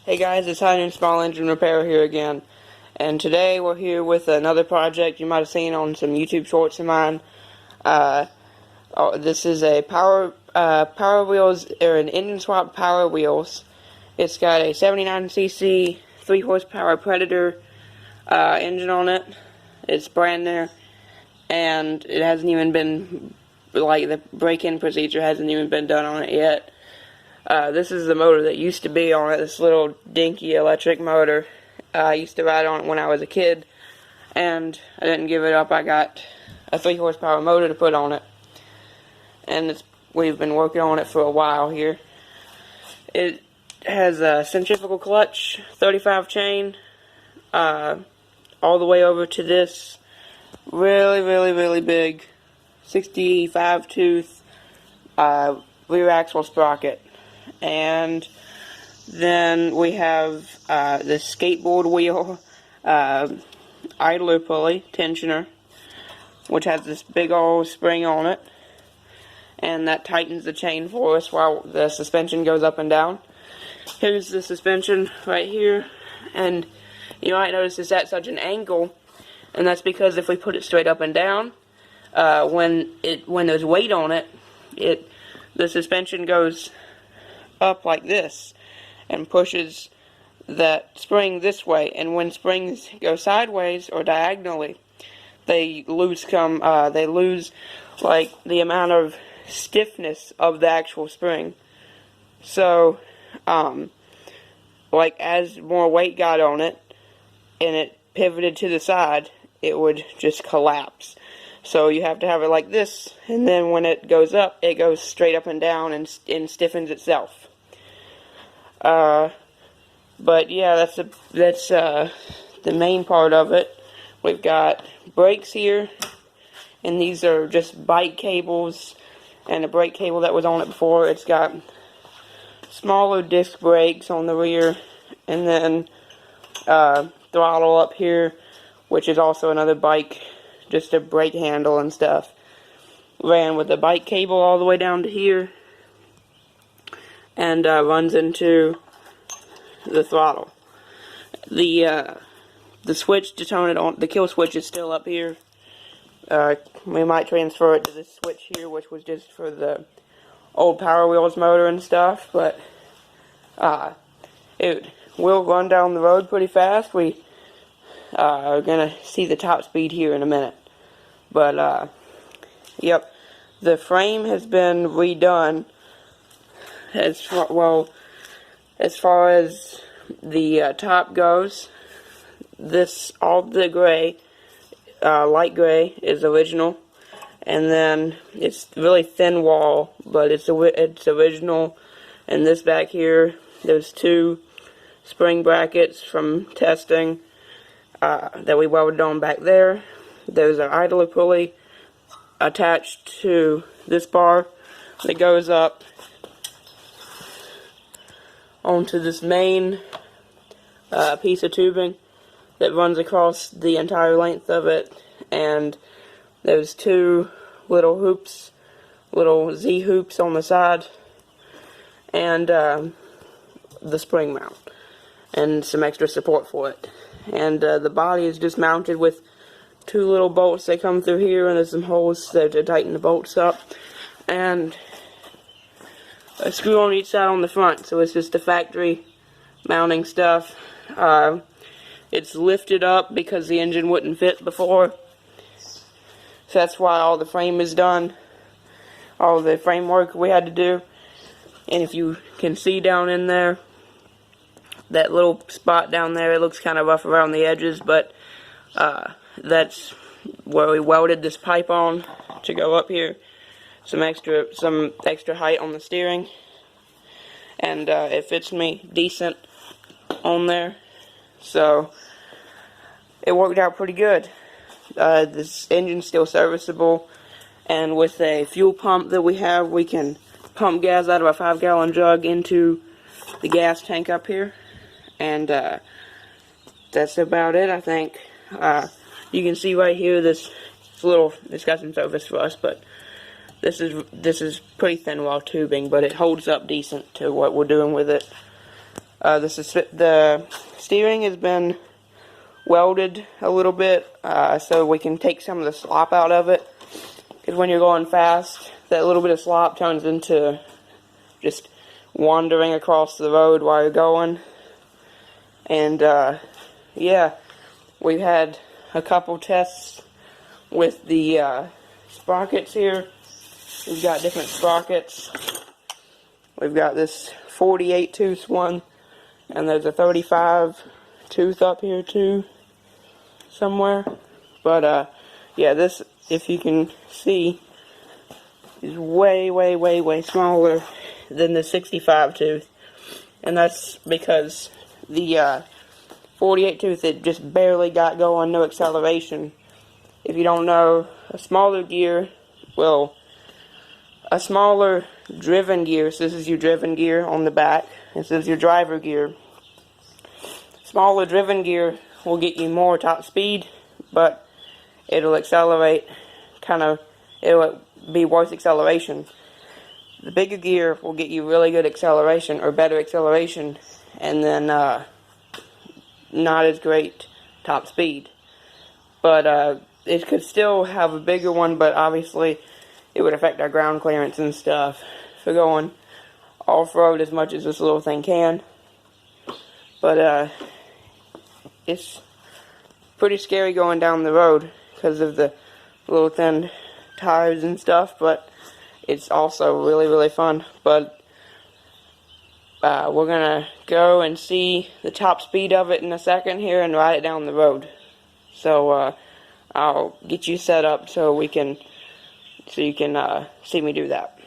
Hey guys, it's High Noon Small Engine Repair here again, and today we're here with another project you might have seen on some YouTube shorts of mine. This is a power wheels, or an engine swap power wheels. It's got a 79cc 3 horsepower Predator engine on it. It's brand new, and it hasn't even been, like, the break-in procedure hasn't even been done on it yet. This is the motor that used to be on it, this little dinky electric motor. I used to ride on it when I was a kid, and I didn't give it up. I got a 3 horsepower motor to put on it, and we've been working on it for a while here. It has a centrifugal clutch, 35 chain, all the way over to this really big 65 tooth rear axle sprocket. And then we have this skateboard wheel idler pulley tensioner, which has this big old spring on it, and that tightens the chain for us while the suspension goes up and down. Here's the suspension right here, and you might notice it's at such an angle, and that's because if we put it straight up and down, when there's weight on it, the suspension goes up like this and pushes that spring this way, and when springs go sideways or diagonally, they lose like the amount of stiffness of the actual spring. So like as more weight got on it and it pivoted to the side, it would just collapse. So you have to have it like this, and then when it goes up, it goes straight up and down and stiffens itself. But yeah, that's the main part of it. We've got brakes here, and these are just bike cables and a brake cable that was on it before. It's got smaller disc brakes on the rear, and then throttle up here, which is also another bike, just a brake handle and stuff. Ran with the bike cable all the way down to here, and runs into the throttle. The switch to turn it on, the kill switch, is still up here. We might transfer it to this switch here, which was just for the old Power Wheels motor and stuff, but it will run down the road pretty fast. We are gonna see the top speed here in a minute. But yep, the frame has been redone as far as the top goes. All the gray, light gray, is original, and then it's really thin wall, but it's original. And this back here, there's 2 spring brackets from testing that we welded on back there. There's an idler pulley attached to this bar that goes up onto this main piece of tubing that runs across the entire length of it, and there's 2 little hoops, little Z hoops on the side, and the spring mount, and some extra support for it. And the body is just mounted with 2 little bolts that come through here, and there's some holes there to tighten the bolts up, and a screw on each side on the front. So it's just the factory mounting stuff. It's lifted up because the engine wouldn't fit before, so that's why all the frame is done, all the framework we had to do. And if you can see down in there, that little spot down there, it looks kind of rough around the edges, but that's where we welded this pipe on to go up here. Some extra height on the steering, and it fits me decent on there, so it worked out pretty good. This engine's still serviceable, and with a fuel pump that we have, we can pump gas out of a 5-gallon jug into the gas tank up here, and that's about it, I think. You can see right here, it's got some service for us, but this is pretty thin wall tubing, but it holds up decent to what we're doing with it. The steering has been welded a little bit, so we can take some of the slop out of it. Because when you're going fast, that little bit of slop turns into just wandering across the road while you're going. And yeah, we've had a couple tests with the sprockets here. We've got different sprockets. We've got this 48 tooth one, and there's a 35 tooth up here too, somewhere. But yeah, this, if you can see, is way smaller than the 65 tooth, and that's because the 48 tooth, it just barely got going, no acceleration. If you don't know, a smaller gear, well, a smaller driven gear, so this is your driven gear on the back, this is your driver gear. Smaller driven gear will get you more top speed, but it'll accelerate, it'll be worse acceleration. The bigger gear will get you really good acceleration, or better acceleration, and then not as great top speed. But it could still have a bigger one, but obviously it would affect our ground clearance and stuff for going off-road as much as this little thing can. But it's pretty scary going down the road because of the little thin tires and stuff, but it's also really fun. But we're gonna go and see the top speed of it in a second here and ride it down the road. So I'll get you set up so you can see me do that.